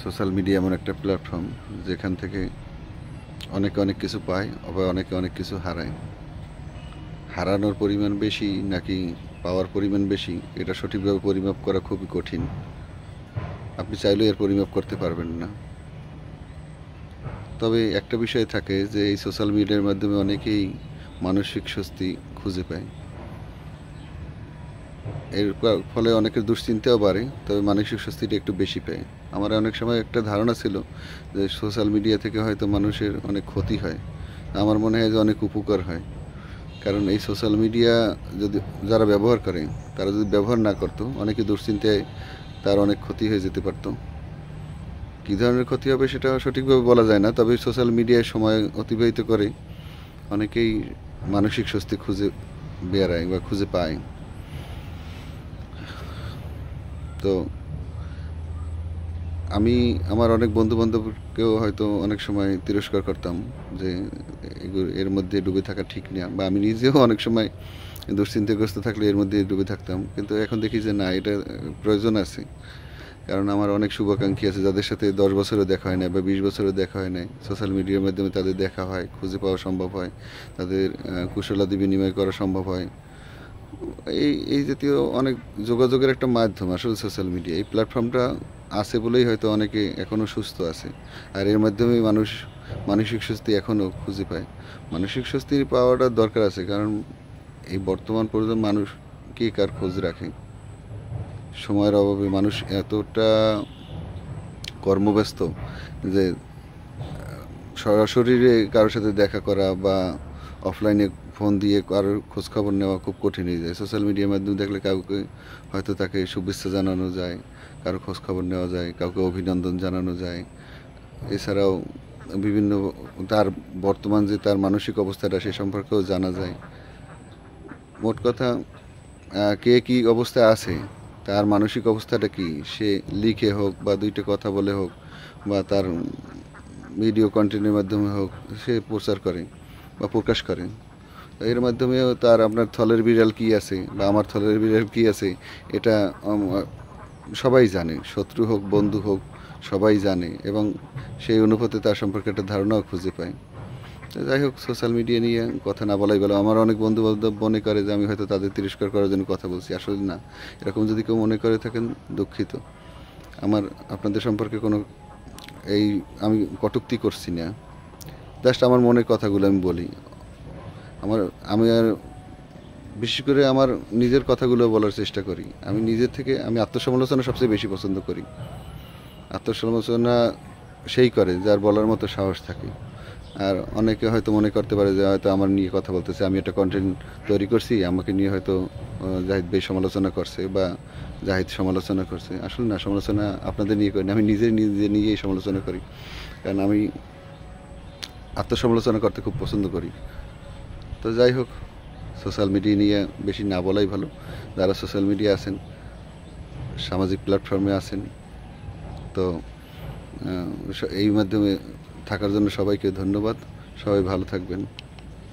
Social media এমন একটা platform যেখান থেকে অনেকে অনেক কিছু পায়, আবার অনেকে অনেক কিছু হারায়। হারানোর পরিমাণ বেশি নাকি পাওয়ার পরিমাণ বেশি, এটা সঠিকভাবে পরিমাপ করা খুবই কঠিন। আপনি চাইলেও এর পরিমাপ করতে পারবেন না। তবে একটা বিষয় থাকে যে এই সোশ্যাল মিডিয়ার মাধ্যমে অনেকেই মানসিক স্বস্তি খুঁজে পায়। এর ফলে অনেকের দুশ্চিন্তাও বাড়ে, তবে মানসিক স্বস্তিটা একটু বেশি পায়। আমার অনেক সময় একটা ধারণা ছিল যে সোশ্যাল মিডিয়া থেকে হয়তো মানুষের অনেক ক্ষতি হয়। আমার মনে হয় যে অনেক উপকার হয়। কারণ এই সোশ্যাল মিডিয়া যদি যারা ব্যবহার করে, তারা যদি ব্যবহার না করতো, অনেকে দুশ্চিন্তায় তার অনেক ক্ষতি হয়ে যেতে পারত। কী ধরনের ক্ষতি হবে সেটা সঠিকভাবে বলা যায় না, তবে সোশ্যাল মিডিয়ায় সময় অতিবাহিত করে অনেকেই মানসিক স্বস্তি খুঁজে বেড়ায় বা খুঁজে পায়। তো আমি আমার অনেক বন্ধুবান্ধবকেও হয়তো অনেক সময় তিরস্কার করতাম যে এর মধ্যে ডুবে থাকা ঠিক না, বা আমি নিজেও অনেক সময় দুশ্চিন্তাগ্রস্ত থাকলে এর মধ্যে ডুবে থাকতাম। কিন্তু এখন দেখি যে না, এটা প্রয়োজন আছে। কারণ আমার অনেক শুভাকাঙ্ক্ষী আছে যাদের সাথে 10 বছরও দেখা হয় না বা 20 বছরও দেখা হয় নাই, সোশ্যাল মিডিয়ার মাধ্যমে তাদের দেখা হয়, খুঁজে পাওয়া সম্ভব হয়, তাদের কুশলাদি বিনিময় করা সম্ভব হয়। এই এই জাতীয় অনেক যোগাযোগের একটা মাধ্যম আসলে সোশ্যাল মিডিয়া। এই প্ল্যাটফর্মটা আছে বলেই হয়তো অনেকে এখনও সুস্থ আছে। আর এর মাধ্যমেই মানুষ মানসিক স্বস্তি এখনও খুঁজে পায়। মানসিক স্বস্তি পাওয়াটা দরকার আছে, কারণ এই বর্তমান পর্যন্ত মানুষ কে কার খোঁজ রাখে। সময়ের অভাবে মানুষ এতটা কর্মব্যস্ত যে সরাসরি কারোর সাথে দেখা করা বা অফলাইনে ফোন দিয়ে কারোর খোঁজখবর নেওয়া খুব কঠিন হয়ে যায়। সোশ্যাল মিডিয়ার মাধ্যমে দেখলে কাউকে হয়তো তাকে শুভেচ্ছা জানানো যায়, কারো খোঁজখবর নেওয়া যায়, কাউকে অভিনন্দন জানানো যায়। এছাড়াও বিভিন্ন তার বর্তমান যে তার মানসিক অবস্থাটা সে সম্পর্কেও জানা যায়। মোট কথা, কে কী অবস্থায় আছে, তার মানসিক অবস্থাটা কি, সে লিখে হোক বা দুইটা কথা বলে হোক বা তার ভিডিও কন্টেন্টের মাধ্যমে হোক, সে প্রচার করে বা প্রকাশ করে। এর মাধ্যমেও তার আপনার থলের বিড়াল কী আছে বা আমার থলের বিড়াল কী আছে, এটা সবাই জানে। শত্রু হোক বন্ধু হোক, সবাই জানে, এবং সেই অনুপাতে তার সম্পর্কে একটা ধারণাও খুঁজে পায়। যাই হোক, সোশ্যাল মিডিয়া নিয়ে কথা না বলাই ভালো। আমার অনেক বন্ধু বান্ধব মনে করে যে আমি হয়তো তাদের তিরস্কার করার জন্য কথা বলছি, আসলে না। এরকম যদি কেউ মনে করে থাকেন, দুঃখিত। আমার আপনাদের সম্পর্কে কোনো আমি কটূক্তি করছি না, জাস্ট আমার মনের কথাগুলো আমি বলি। আমি আর বিশেষ করে আমার নিজের কথাগুলো বলার চেষ্টা করি। আমি আত্মসমালোচনা সবচেয়ে বেশি পছন্দ করি। আত্মসমালোচনা সেই করে যার বলার মতো সাহস থাকে। আর অনেকে হয়তো মনে করতে পারে যে হয়তো আমার নিয়ে কথা বলতেছে, আমি একটা কন্টেন্ট তৈরি করছি, আমাকে নিয়ে হয়তো জাহিদ ভাই সমালোচনা করছে বা জাহিদ সমালোচনা করছে। আসলে না, সমালোচনা আপনাদের নিয়ে করি না, আমি নিজে নিয়েই সমালোচনা করি। কারণ আমি আত্মসমালোচনা করতে খুব পছন্দ করি। তো যাই হোক, সোশ্যাল মিডিয়া নিয়ে বেশি না বলাই ভালো। যারা সোশ্যাল মিডিয়া আছেন, সামাজিক প্ল্যাটফর্মে আছেন, তো এই মাধ্যমে থাকার জন্য সবাইকে ধন্যবাদ। সবাই ভালো থাকবেন।